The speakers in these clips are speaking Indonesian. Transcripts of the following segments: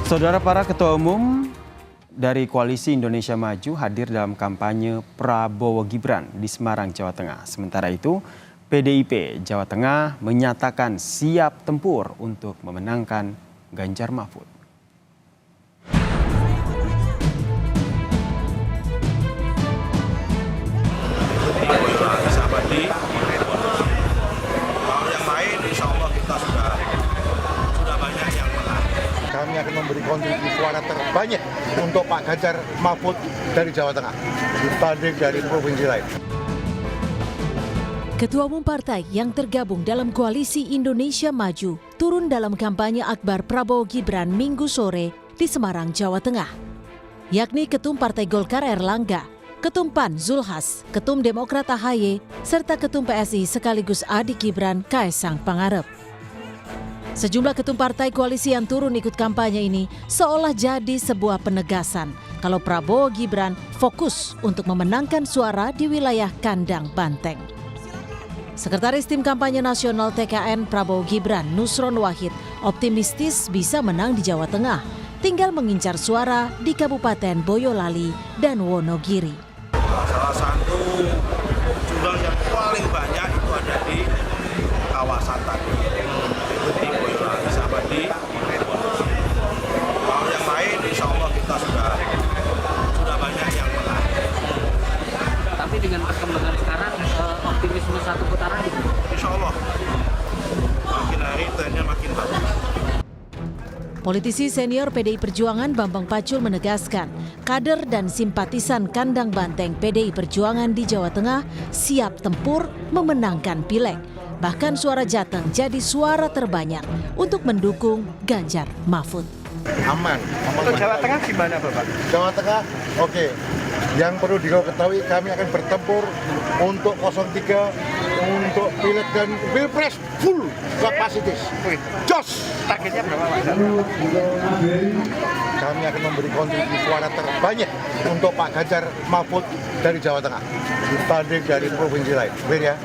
Saudara, para ketua umum dari Koalisi Indonesia Maju hadir dalam kampanye Prabowo Gibran di Semarang, Jawa Tengah. Sementara itu, PDIP Jawa Tengah menyatakan siap tempur untuk memenangkan Ganjar Mahfud. Kami akan memberi kontribusi suara terbanyak untuk Pak Ganjar Mahfud dari Jawa Tengah dibanding dari provinsi lain. Ketua umum partai yang tergabung dalam Koalisi Indonesia Maju turun dalam kampanye akbar Prabowo Gibran Minggu sore di Semarang, Jawa Tengah. Yakni Ketum Partai Golkar Erlangga, Ketum PAN Zulhas, Ketum Demokrat AHY, serta Ketum PSI sekaligus adik Gibran Kaesang Pangarep. Sejumlah ketum partai koalisi yang turun ikut kampanye ini seolah jadi sebuah penegasan kalau Prabowo Gibran fokus untuk memenangkan suara di wilayah kandang banteng. Sekretaris Tim Kampanye Nasional TKN Prabowo Gibran Nusron Wahid optimistis bisa menang di Jawa Tengah, tinggal mengincar suara di Kabupaten Boyolali dan Wonogiri. Salah satu jumlah yang paling banyak itu ada di kawasan tadi. Kalau yang lain insya Allah kita sudah banyak yang menang. Tapi dengan perkembangan sekarang optimisme satu putaran itu? Insya Allah makin hari trennya makin bagus. Politisi senior PDI Perjuangan Bambang Pacul menegaskan kader dan simpatisan kandang banteng PDI Perjuangan di Jawa Tengah siap tempur memenangkan pileg. Bahkan suara Jateng jadi suara terbanyak untuk mendukung Ganjar Mahfud. Aman. Untuk Jawa Tengah gimana Bapak? Jawa Tengah, oke. Yang perlu diketahui kami akan bertempur untuk 03, untuk pileg dan pilpres full kapasitas. Jos! Targetnya berapa Pak? Kami akan memberi kontribusi suara terbanyak untuk Pak Ganjar Mahfud dari Jawa Tengah dibanding dari provinsi lain. Benar ya?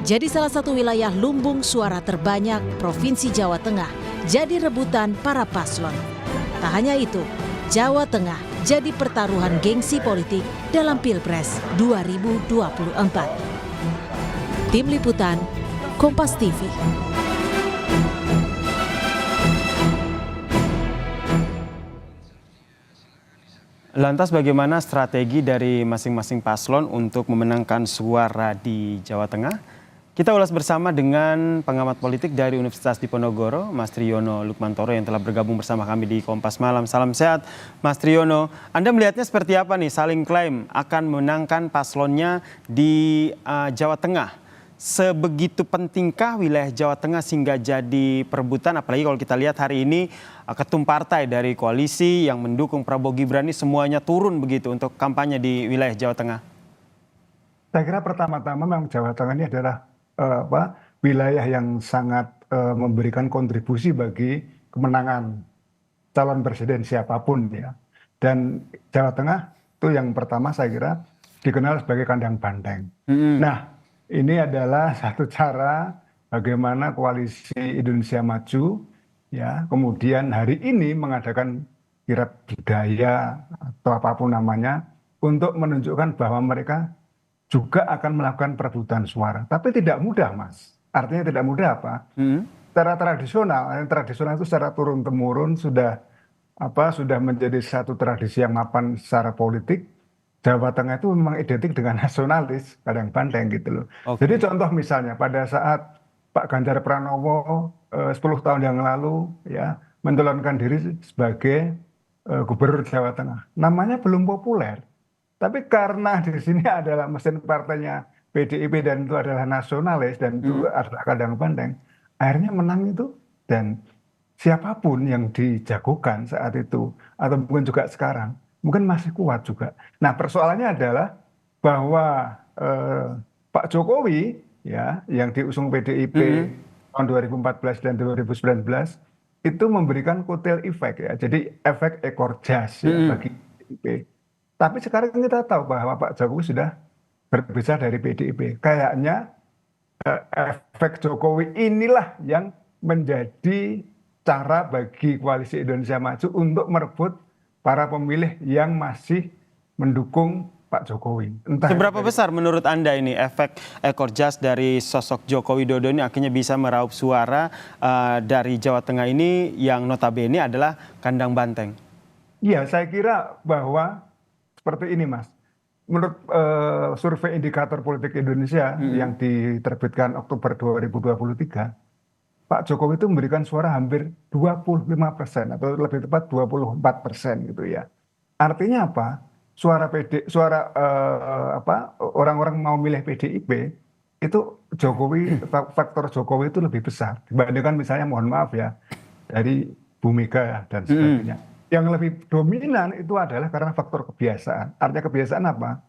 Jadi salah satu wilayah lumbung suara terbanyak Provinsi Jawa Tengah jadi rebutan para paslon. Tak hanya itu, Jawa Tengah jadi pertaruhan gengsi politik dalam Pilpres 2024. Tim Liputan, Kompas TV. Lantas bagaimana strategi dari masing-masing paslon untuk memenangkan suara di Jawa Tengah? Kita ulas bersama dengan pengamat politik dari Universitas Diponegoro, Mas Triyono Lukmantoro yang telah bergabung bersama kami di Kompas Malam. Salam sehat, Mas Triyono. Anda melihatnya seperti apa nih saling klaim akan memenangkan paslonnya di Jawa Tengah? Sebegitu pentingkah wilayah Jawa Tengah sehingga jadi perebutan? Apalagi kalau kita lihat hari ini ketum partai dari koalisi yang mendukung Prabowo Gibran ini semuanya turun begitu untuk kampanye di wilayah Jawa Tengah. Saya kira pertama-tama memang Jawa Tengah ini adalah wilayah yang sangat memberikan kontribusi bagi kemenangan calon presiden siapapun ya. Dan Jawa Tengah itu yang pertama saya kira dikenal sebagai kandang banteng. Nah, ini adalah satu cara bagaimana Koalisi Indonesia Maju ya kemudian hari ini mengadakan kirab budaya atau apapun namanya untuk menunjukkan bahwa mereka juga akan melakukan perebutan suara. Tapi tidak mudah, Mas. Artinya tidak mudah apa? Secara tradisional itu secara turun-temurun sudah menjadi satu tradisi yang mapan secara politik. Jawa Tengah itu memang identik dengan nasionalis, kadang banteng gitu loh. Okay. Jadi contoh misalnya pada saat Pak Ganjar Pranowo 10 tahun yang lalu ya mencalonkan diri sebagai gubernur Jawa Tengah. Namanya belum populer. Tapi karena di sini adalah mesin partainya PDIP dan itu adalah nasionalis dan itu adalah kandang banteng, akhirnya menang itu dan siapapun yang dijagokan saat itu atau mungkin juga sekarang mungkin masih kuat juga. Nah persoalannya adalah bahwa Pak Jokowi ya yang diusung PDIP tahun 2014 dan 2019 itu memberikan kotel efek ya, jadi efek ekor jas ya, bagi PDIP. Tapi sekarang kita tahu bahwa Pak Jokowi sudah berpisah dari PDIP. Kayaknya efek Jokowi inilah yang menjadi cara bagi Koalisi Indonesia Maju untuk merebut para pemilih yang masih mendukung Pak Jokowi. Entah Seberapa dari- besar menurut Anda ini efek ekor jas dari sosok Joko Widodo ini akhirnya bisa meraup suara dari Jawa Tengah ini yang notabene adalah kandang banteng? Iya, saya kira bahwa seperti ini, Mas. Menurut survei indikator politik Indonesia yang diterbitkan Oktober 2023, Pak Jokowi itu memberikan suara hampir 25% atau lebih tepat 24% gitu ya. Artinya apa? Orang-orang mau milih PDIP itu faktor Jokowi itu lebih besar dibandingkan misalnya, mohon maaf ya, dari Bu Mega dan sebagainya. Yang lebih dominan itu adalah karena faktor kebiasaan. Artinya kebiasaan apa?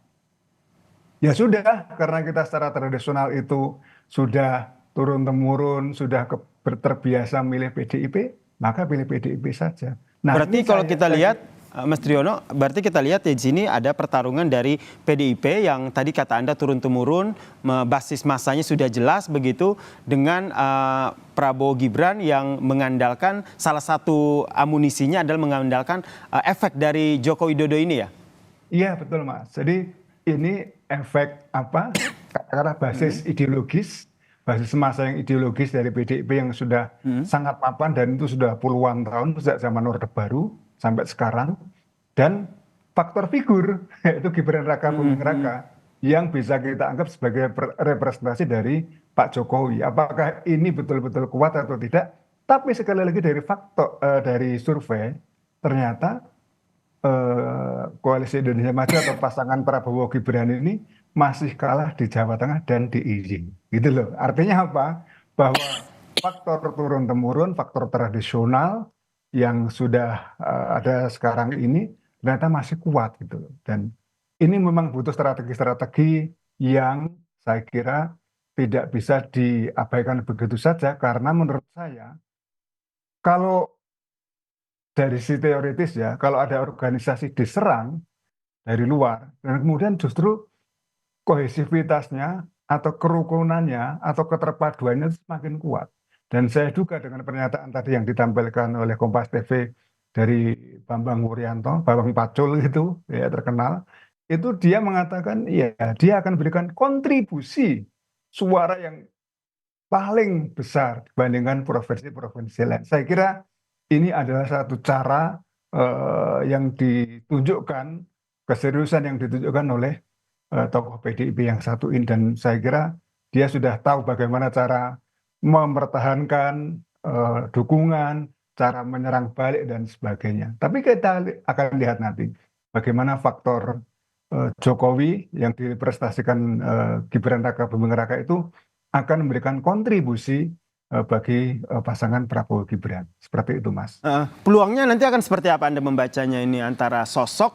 Ya sudah, karena kita secara tradisional itu sudah turun-temurun, sudah terbiasa milih PDIP, maka pilih PDIP saja. Nah, Berarti ini kalau kita saya- lihat, Mas Triyono, berarti kita lihat di sini ada pertarungan dari PDIP yang tadi kata Anda turun-temurun, basis masanya sudah jelas begitu, dengan Prabowo Gibran yang mengandalkan salah satu amunisinya adalah mengandalkan efek dari Joko Widodo ini ya? Iya betul Mas. Jadi ini efek apa? Katakanlah basis ideologis, basis masa yang ideologis dari PDIP yang sudah sangat mapan dan itu sudah puluhan tahun sejak zaman Orde Baru sampai sekarang, dan faktor figur yaitu Gibran Raka Buming Raka yang bisa kita anggap sebagai representasi dari Pak Jokowi. Apakah ini betul-betul kuat atau tidak? Tapi sekali lagi dari faktor dari survei ternyata Koalisi Indonesia Maju atau pasangan Prabowo Gibran ini masih kalah di Jawa Tengah dan di IJ. Gitu loh. Artinya apa? Bahwa faktor turun-temurun, faktor tradisional yang sudah ada sekarang ini ternyata masih kuat gitu loh. Dan ini memang butuh strategi-strategi yang saya kira tidak bisa diabaikan begitu saja, karena menurut saya kalau dari sisi teoritis ya, kalau ada organisasi diserang dari luar dan kemudian justru kohesivitasnya atau kerukunannya atau keterpaduannya semakin kuat. Dan saya duga dengan pernyataan tadi yang ditampilkan oleh Kompas TV dari Bambang Wuryanto, Bambang Pacul itu ya terkenal, itu dia mengatakan ya dia akan berikan kontribusi suara yang paling besar dibandingkan provinsi-provinsi lain. Saya kira ini adalah satu cara yang ditunjukkan, keseriusan yang ditunjukkan oleh tokoh PDIP yang satu ini, dan saya kira dia sudah tahu bagaimana cara mempertahankan dukungan, cara menyerang balik dan sebagainya. Tapi kita akan lihat nanti bagaimana faktor Jokowi yang diprestasikan Gibran Raka Buming Raka itu akan memberikan kontribusi bagi pasangan Prabowo Gibran. Seperti itu, Mas. Peluangnya nanti akan seperti apa Anda membacanya ini antara sosok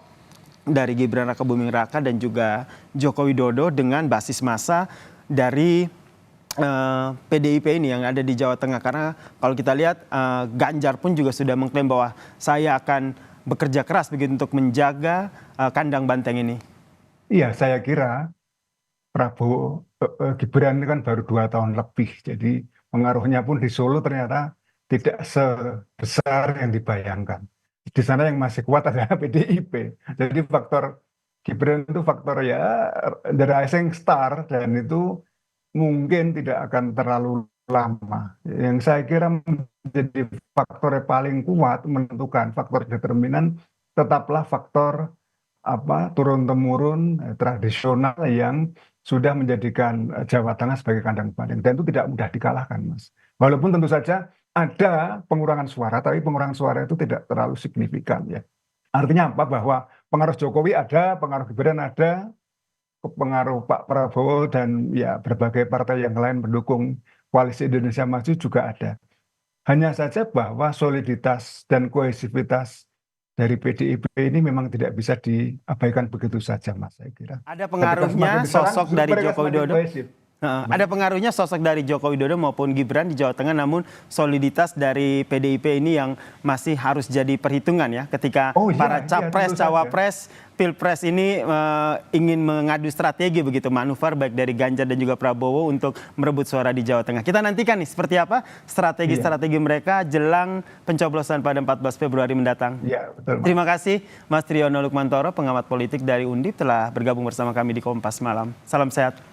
dari Gibran Raka Buming Raka dan juga Joko Widodo dengan basis massa dari PDIP ini yang ada di Jawa Tengah? Karena kalau kita lihat Ganjar pun juga sudah mengklaim bahwa saya akan bekerja keras begitu untuk menjaga kandang banteng ini. Iya, saya kira Prabowo Gibran ini kan baru 2 tahun lebih, jadi pengaruhnya pun di Solo ternyata tidak sebesar yang dibayangkan. Di sana yang masih kuat adalah PDIP. Jadi faktor Gibran itu faktor ya the rising star, dan itu mungkin tidak akan terlalu lama. Yang saya kira menjadi faktor yang paling kuat menentukan, faktor determinan tetaplah faktor turun-temurun tradisional yang sudah menjadikan Jawa Tengah sebagai kandang banteng, dan itu tidak mudah dikalahkan, Mas. Walaupun tentu saja ada pengurangan suara, tapi pengurangan suara itu tidak terlalu signifikan ya. Artinya apa? Bahwa pengaruh Jokowi ada, pengaruh Gibran ada, pengaruh Pak Prabowo dan ya berbagai partai yang lain pendukung Koalisi Indonesia Maju juga ada. Hanya saja bahwa soliditas dan kohesivitas dari PDIP ini memang tidak bisa diabaikan begitu saja, Mas, saya kira. Ada pengaruhnya sosok dari Joko Widodo? Ada pengaruhnya sosok dari Joko Widodo maupun Gibran di Jawa Tengah, namun soliditas dari PDIP ini yang masih harus jadi perhitungan ya ketika para capres, cawapres, pilpres ini ingin mengadu strategi begitu, manuver baik dari Ganjar dan juga Prabowo untuk merebut suara di Jawa Tengah. Kita nantikan nih seperti apa strategi-strategi mereka jelang pencoblosan pada 14 Februari mendatang. Iya, betul. Terima kasih Mas Triyono Lukmantoro, pengamat politik dari Undip, telah bergabung bersama kami di Kompas Malam. Salam sehat.